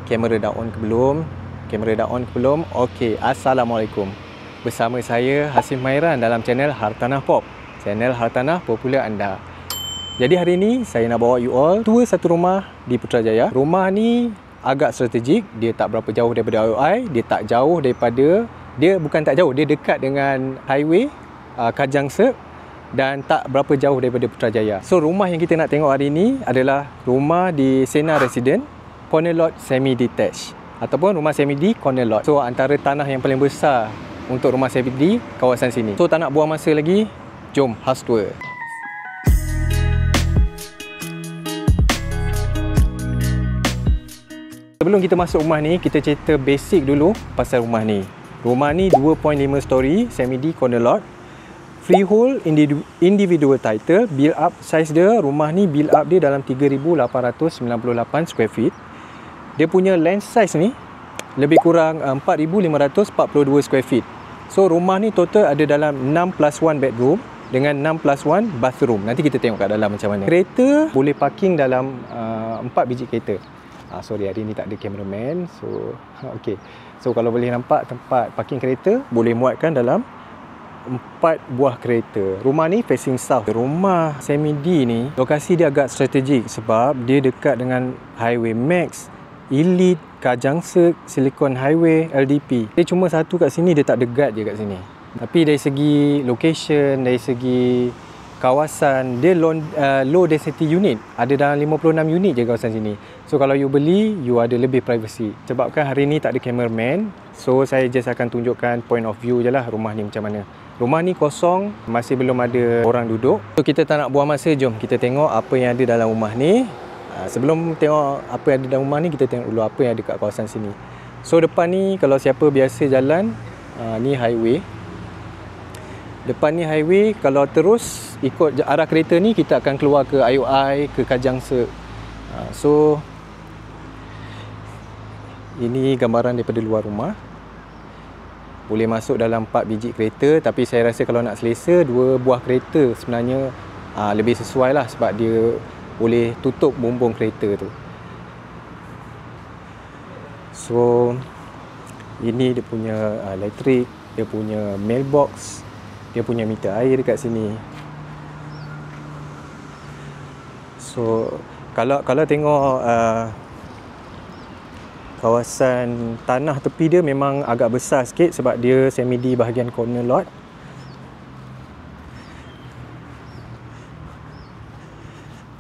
Kamera dah on ke belum? Kamera dah on ke belum? Okey, Assalamualaikum. Bersama saya Hasif Mairan dalam channel Hartanah Pop. Channel Hartanah Popular anda. Jadi hari ini saya nak bawa you all tour satu rumah di Putrajaya. Rumah ni agak strategik, dia tak berapa jauh daripada IOI, dia tak jauh daripada, dia bukan tak jauh, dia dekat dengan highway Kajang Sek dan tak berapa jauh daripada Putrajaya. So rumah yang kita nak tengok hari ini adalah rumah di Sena Resident, corner lot semi detached ataupun rumah semi di corner lot. So antara tanah yang paling besar untuk rumah semi di kawasan sini. So tak nak buang masa lagi, jom house tour. Sebelum kita masuk rumah ni, kita cerita basic dulu pasal rumah ni. Rumah ni 2.5 story, semi D corner lot. Freehold, individual title, build up size dia, rumah ni build up dia dalam 3,898 square feet. Dia punya land size ni lebih kurang 4,542 square feet. So rumah ni total ada dalam 6+1 bedroom dengan 6+1 bathroom. Nanti kita tengok kat dalam macam mana. Kereta boleh parking dalam 4 biji kereta. Sorry, hari ni tak ada cameraman. So okey. So kalau boleh nampak tempat parking kereta boleh muatkan dalam 4 buah kereta. Rumah ni facing south. Rumah semi D ni lokasi dia agak strategik sebab dia dekat dengan Highway Max, Elite, Kajang Sek, Silicon Highway, LDP. Dia cuma satu kat sini, dia tak ada guard je kat sini. Tapi dari segi location, dari segi kawasan, dia low density unit. Ada dalam 56 unit je kawasan sini. So kalau you beli, you ada lebih privacy. Sebabkan hari ni tak ada cameraman, so saya just akan tunjukkan point of view je lah rumah ni macam mana. Rumah ni kosong, masih belum ada orang duduk. So kita tak nak buang masa, jom kita tengok apa yang ada dalam rumah ni. Sebelum tengok apa yang ada dalam rumah ni, kita tengok dulu apa yang ada kat kawasan sini. So depan ni, kalau siapa biasa jalan, ni highway. Depan ni highway, kalau terus ikut arah kereta ni, kita akan keluar ke IOI, ke Kajang Sek. So ini gambaran daripada luar rumah. Boleh masuk dalam 4 biji kereta, tapi saya rasa kalau nak selesa 2 buah kereta sebenarnya lebih sesuai lah, sebab dia boleh tutup bumbung kereta tu. So ini dia punya elektrik, dia punya mailbox, dia punya meter air dekat sini. So kalau tengok kawasan tanah tepi dia memang agak besar sikit sebab dia semi D bahagian corner lot.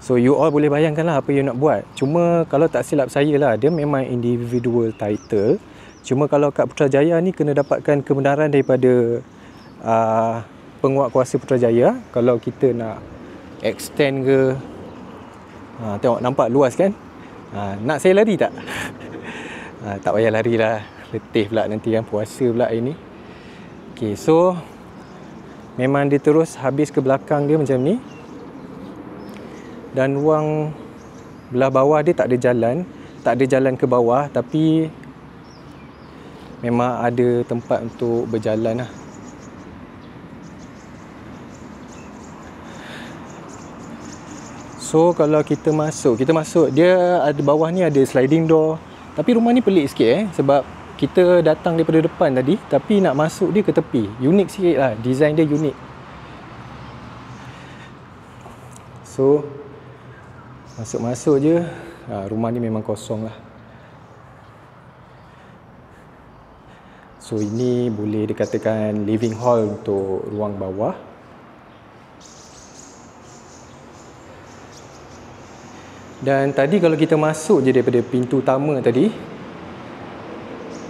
So you all boleh bayangkan lah apa you nak buat. Cuma kalau tak silap saya lah, dia memang individual title. Cuma kalau kat Putrajaya ni kena dapatkan kebenaran daripada penguat kuasa Putrajaya. Kalau kita nak extend ke, tengok nampak luas kan. Nak saya lari tak? Tak payah lari lah, letih pula nanti kan, puasa pula hari ni. Okay, so memang dia terus habis ke belakang dia macam ni. Dan ruang belah bawah dia tak ada jalan ke bawah, tapi memang ada tempat untuk berjalan lah. So kalau kita masuk, dia ada bawah ni ada sliding door. Tapi rumah ni pelik sikit sebab kita datang daripada depan tadi, tapi nak masuk dia ke tepi. Unik sikit lah, design dia unik. So masuk je, rumah ni memang kosong lah. So ini boleh dikatakan living hall untuk ruang bawah. Dan tadi kalau kita masuk je daripada pintu utama tadi,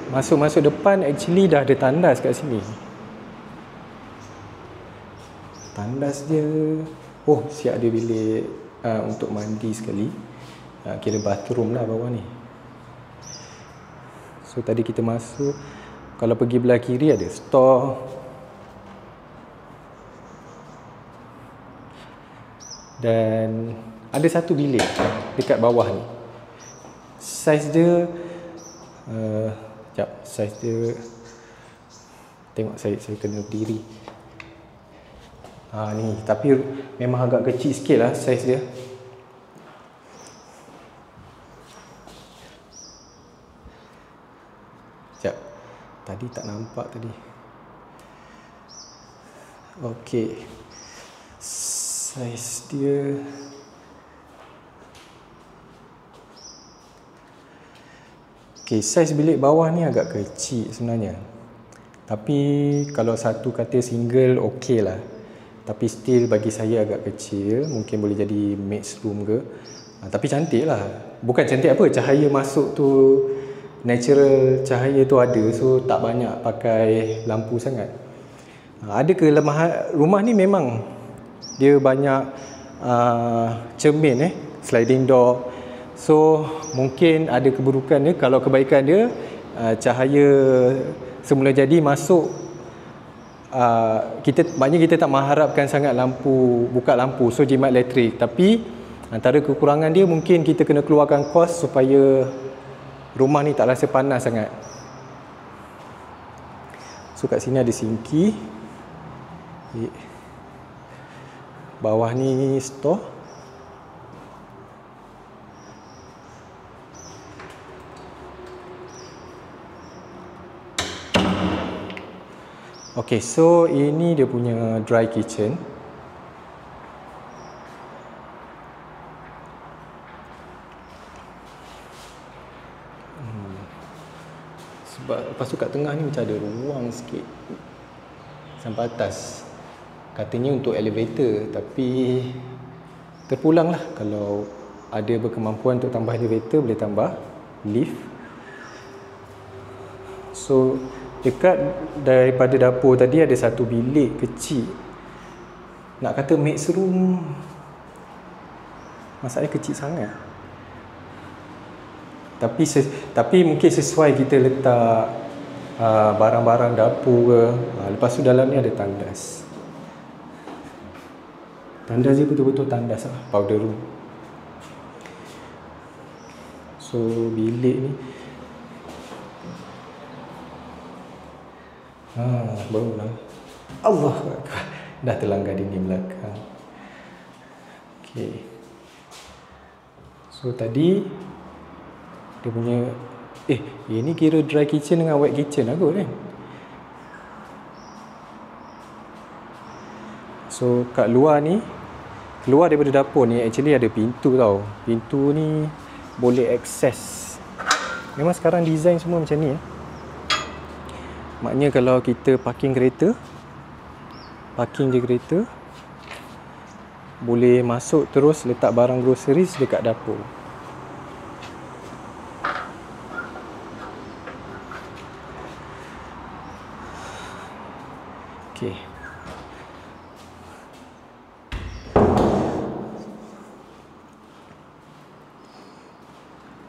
masuk depan, actually dah ada tandas kat sini. Tandas dia, oh siap ada bilik untuk mandi sekali. Kira bathroom lah bawah ni. So tadi kita masuk, kalau pergi belah kiri ada store. Dan ada satu bilik dekat bawah ni. Saiz dia saiz dia, tengok saya kena berdiri. Ni, tapi memang agak kecil sikit lah saiz dia. Sekejap. Tadi tak nampak tadi. Okey. Saiz dia okey, saiz bilik bawah ni agak kecil sebenarnya. Tapi kalau satu katil single okey lah. Tapi still bagi saya agak kecil. Mungkin boleh jadi maid's room ke. Tapi cantik lah. Bukan cantik apa, cahaya masuk tu, natural cahaya tu ada. So tak banyak pakai lampu sangat. Ada kelemahan rumah ni, memang dia banyak cermin sliding door. So mungkin ada keburukan dia. Kalau kebaikan dia, cahaya semula jadi masuk, maknanya kita tak mengharapkan sangat lampu, buka lampu, so jimat elektrik. Tapi antara kekurangan dia, mungkin kita kena keluarkan kos supaya rumah ni tak rasa panas sangat. So kat sini ada sinki, bawah ni store. Okay, so ini dia punya dry kitchen. Sebab lepas tu kat tengah ni macam ada ruang sikit sampai atas. Katanya untuk elevator, tapi terpulang lah. Kalau ada berkemampuan untuk tambah elevator, boleh tambah lift. So dekat daripada dapur tadi ada satu bilik kecil. Nak kata maid's room, masalahnya kecil sangat. Tapi mungkin sesuai kita letak barang-barang dapur ke. Lepas tu dalam ni ada tandas. Tandas dia betul-betul tandas lah, powder room. So bilik ni barulah. Allah dah terlanggar dinding belakang. Okey. So tadi dia punya ini kira dry kitchen dengan wet kitchen lah kot kan. So kat luar ni, keluar daripada dapur ni actually ada pintu tau. Pintu ni boleh akses. Memang sekarang design semua macam ni. Maknanya kalau kita parking kereta, parking je kereta, boleh masuk terus letak barang groceries dekat dapur. Okey.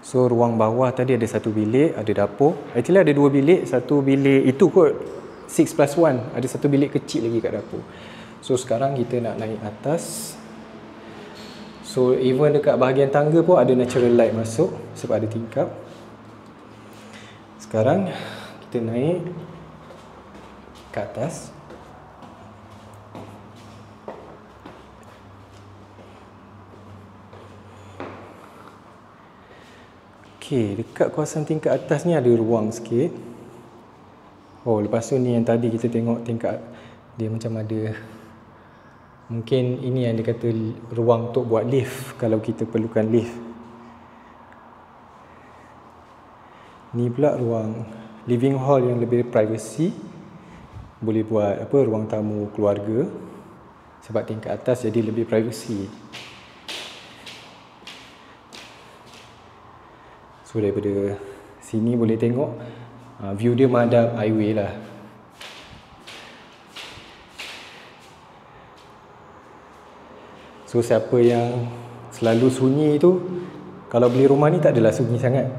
So ruang bawah tadi ada satu bilik, ada dapur. Actually ada dua bilik, satu bilik itu kot 6+1, ada satu bilik kecil lagi kat dapur. So sekarang kita nak naik atas. So even dekat bahagian tangga pun ada natural light masuk sebab ada tingkap. Sekarang kita naik ke atas. Okey, dekat kawasan tingkat atas ni ada ruang sikit. Oh, lepas tu ni yang tadi kita tengok tingkat dia macam ada, mungkin ini yang dia kata ruang untuk buat lift kalau kita perlukan lift. Ni pula ruang living hall yang lebih privacy. Boleh buat apa, ruang tamu keluarga. Sebab tingkat atas jadi lebih privacy. So daripada sini boleh tengok view dia menghadap highway lah. So siapa yang selalu sunyi tu, kalau beli rumah ni tak adalah sunyi sangat.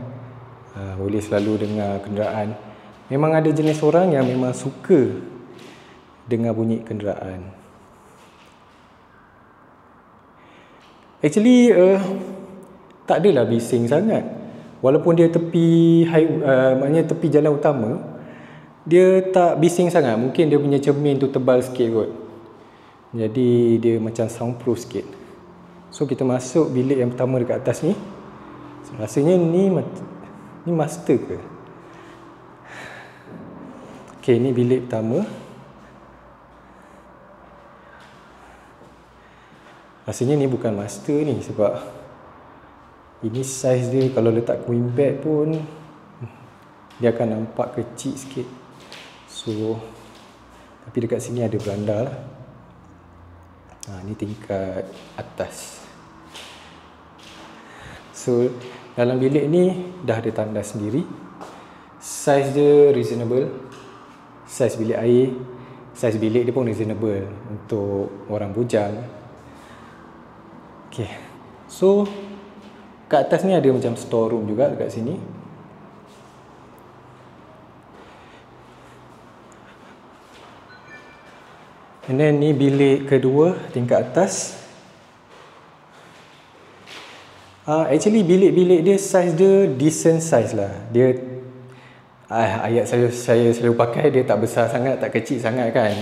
Boleh selalu dengar kenderaan. Memang ada jenis orang yang memang suka dengar bunyi kenderaan. Actually tak adalah bising sangat. Walaupun dia tepi maknanya tepi jalan utama, dia tak bising sangat. Mungkin dia punya cermin tu tebal sikit kot. Jadi dia macam soundproof sikit. So kita masuk bilik yang pertama dekat atas ni. So, rasanya ni master ke? Okey, ni bilik pertama. Rasanya ni bukan master ni sebab ini saiz dia kalau letak queen bed pun dia akan nampak kecil sikit. So tapi dekat sini ada beranda lah. Ni tingkat atas. So dalam bilik ni dah ada tandas sendiri. Saiz dia reasonable. Saiz bilik air, saiz bilik dia pun reasonable untuk orang bujang. Okay. So kat atas ni ada macam store room juga dekat sini. And then ni bilik kedua tingkat atas. Actually bilik-bilik dia size dia decent size lah. Dia ayat saya selalu pakai, dia tak besar sangat, tak kecil sangat kan.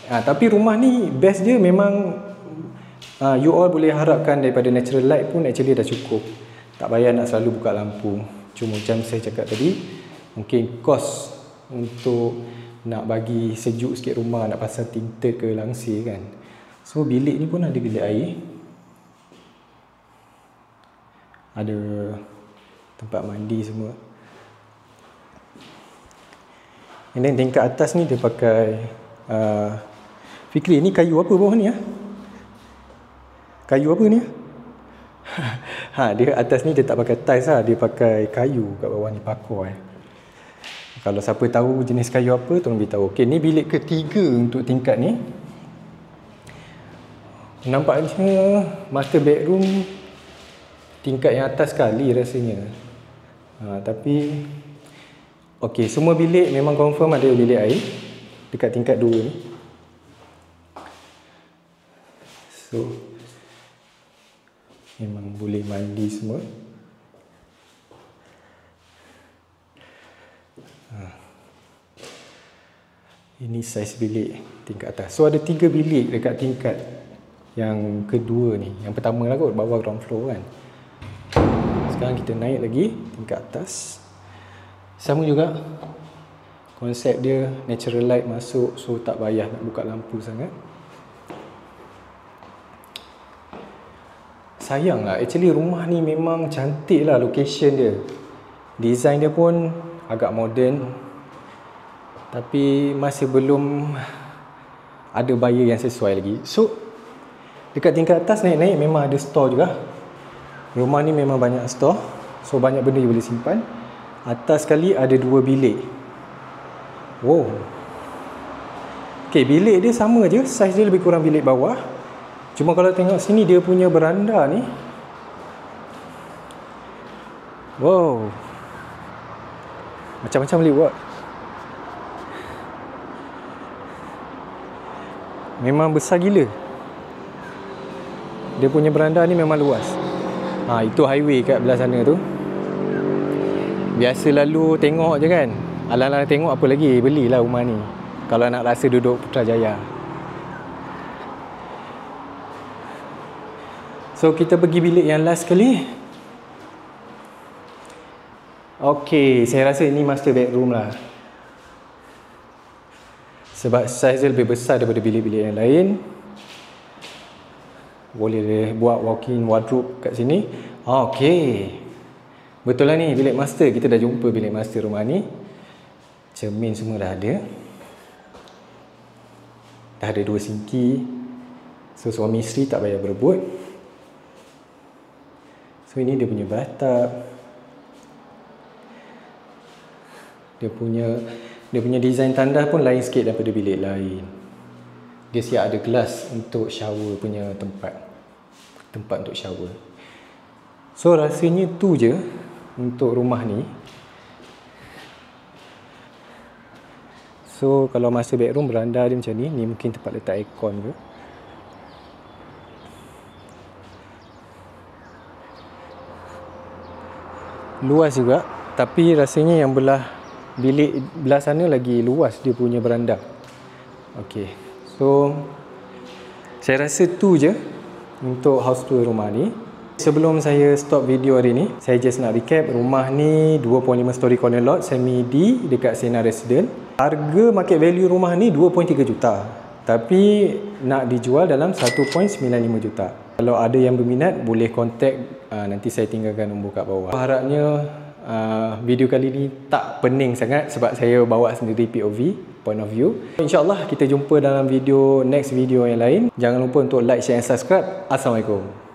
Tapi rumah ni best dia memang you all boleh harapkan daripada natural light pun actually dah cukup. Tak payah nak selalu buka lampu. Cuma macam saya cakap tadi, mungkin kos untuk nak bagi sejuk sikit rumah, nak pasang tinted ke langsir kan. So bilik ni pun ada bilik air, ada tempat mandi semua. And then tingkat atas ni dia pakai Fikri, ni kayu apa bawah ni Kayu apa ni? Dia atas ni dia tak pakai tiles lah, dia pakai kayu kat bawah ni, pakor Kalau siapa tahu jenis kayu apa, tolong beritahu. Okey, ni bilik ketiga untuk tingkat ni. Nampaknya master bedroom tingkat yang atas sekali rasanya. Tapi okey, semua bilik memang confirm ada bilik air dekat tingkat 2 ni. So memang boleh mandi semua. Ini saiz bilik tingkat atas. So ada 3 bilik dekat tingkat yang kedua ni. Yang pertama lah kot, bawah ground floor kan. Sekarang kita naik lagi tingkat atas. Sama juga konsep dia, natural light masuk, so tak payah nak buka lampu sangat. Sayang lah, actually rumah ni memang cantik lah location dia. Design dia pun agak moden, tapi masih belum ada buyer yang sesuai lagi. So dekat tingkat atas naik-naik memang ada store juga. Rumah ni memang banyak store, so banyak benda you boleh simpan. Atas sekali ada 2 bilik. Wow. Okay, bilik dia sama je, saiz dia lebih kurang bilik bawah. Cuma kalau tengok sini dia punya beranda ni, wow, macam-macam boleh buat. Memang besar gila. Dia punya beranda ni memang luas. Itu highway kat belah sana tu. Biasa lalu tengok je kan. Alang-alang tengok apa lagi, belilah rumah ni kalau nak rasa duduk Putrajaya. So kita pergi bilik yang last sekali. Okay, saya rasa ini master bedroom lah, sebab saiz dia lebih besar daripada bilik-bilik yang lain. Boleh buat walk-in wardrobe kat sini. Okay, betul lah ni bilik master. Kita dah jumpa bilik master rumah ni. Cermin semua dah ada. Dah ada 2 sinki, so suami isteri tak payah berebut. So ini dia punya bathtub. Dia punya design tandas pun lain sikit daripada bilik lain. Dia siap ada gelas untuk shower punya tempat untuk shower. So rasanya tu je untuk rumah ni. So kalau master bedroom, beranda dia macam ni. Ni mungkin tempat letak aircon ke. Luas juga, tapi rasanya yang bilik belah sana lagi luas dia punya beranda. Okey, so saya rasa tu je untuk house tour rumah ni. Sebelum saya stop video hari ni, saya just nak recap. Rumah ni 2.5 story corner lot semi D dekat Sena Resident. Harga market value rumah ni 2.3 juta. Tapi nak dijual dalam 1.95 juta. Kalau ada yang berminat boleh contact, nanti saya tinggalkan nombor kat bawah. Harapnya video kali ni tak pening sangat sebab saya bawa sendiri POV, point of view. InsyaAllah kita jumpa dalam next video yang lain. Jangan lupa untuk like, share and subscribe. Assalamualaikum.